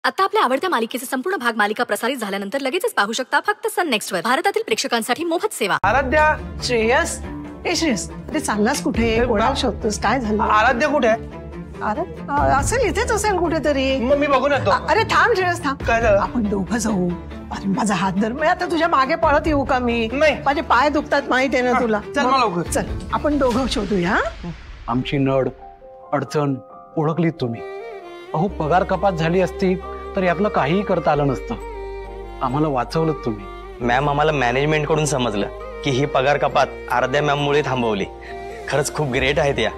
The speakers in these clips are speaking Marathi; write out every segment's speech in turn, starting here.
आता आपल्या आवडत्या मालिकेचे संपूर्ण भाग मालिका प्रसारित झाल्यानंतर लगेचच पाहू शकता फक्त सन नेक्स्ट वर भारतातील प्रेक्षकांसाठी मोफत सेवा। आराध्या, श्रेयस, ए श्रेयस, ते चाललास कुठे? कोणाला शोधतोस? काय झालं? आराध्या कुठे आहे? अरे असेल, इथेच असेल कुठेतरी। मग मी बघून येतो। अरे थांब श्रेयस, थांब। काय झालं? आपण दोघं जाऊ। अरे माझा हात धर, मी आता तुझ्या मागे पळत येऊ का? मी नाही, माझे पाय दुखतात, माहिती आहे ना तुला। चल मला लवकर। चल आपण दोघं शोधूया। आमची नड अडचण ओळखलीत तुम्ही। अहो पगार कपात झाली असती तर यातलं काहीही करता आलं नसतं। आम्हाला वाचवलं तुम्ही। मॅम, आम्हाला मॅनेजमेंट कडून समजलं की ही पगार कपात आराध्या मॅम मुळे थांबवली। खरंच खूप ग्रेट आहेत या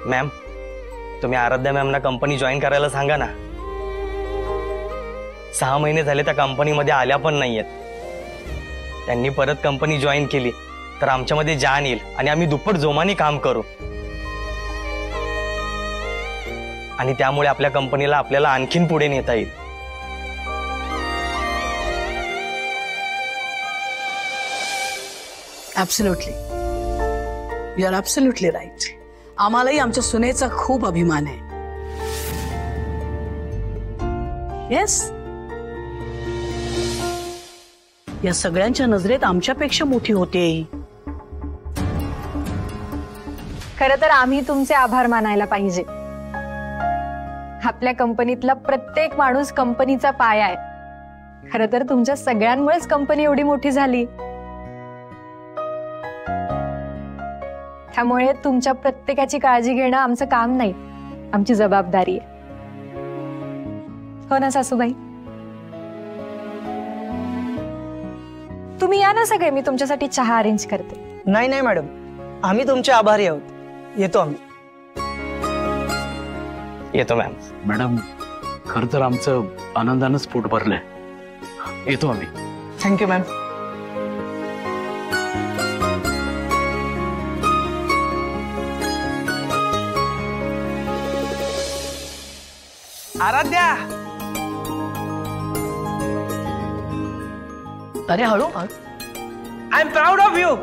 मॅम। तुम्ही आराध्या मॅमना कंपनी जॉईन करायला सांगा ना। 6 महिने झाले त्या कंपनीमध्ये आल्या पण नाहीयेत। त्यांनी परत कंपनी जॉईन केली तर आमच्यामध्ये जान येईल आणि आम्ही दुप्पट जोमाने काम करू आणि त्यामुळे आपल्या कंपनीला आपल्याला आणखीन पुढे नेता येईल। Absolutely, you are absolutely right. आम्हालाही आमच्या सुनेचा खूप अभिमान आहे। येस, या सगळ्यांच्या नजरेत आमच्यापेक्षा मोठी होते। खरं तर आम्ही तुमचे आभार मानायला पाहिजे। आपल्या कंपनीतला प्रत्येक माणूस कंपनीचा पाया आहे। खरं तर तुमच्या सगळ्यांमुळेच कंपनी एवढी मोठी झाली। त्यामुळे तुमच्या प्रत्येकाची काळजी घेणं आमचं काम नाही, आमची जबाबदारी आहे। हो ना सासूबाई? तुम्ही या ना सगळे, मी तुमच्यासाठी चहा अरेंज करते। नाही नाही मॅडम, आम्ही तुमचे आभारी आहोत। येतो आम्ही। येतो मॅम। मॅडम, खरं तर आमचं आनंदानंच पोट भरलंय। येतो आम्ही। Thank you ma'am. आराध्या, अरे हळू, I am proud of you.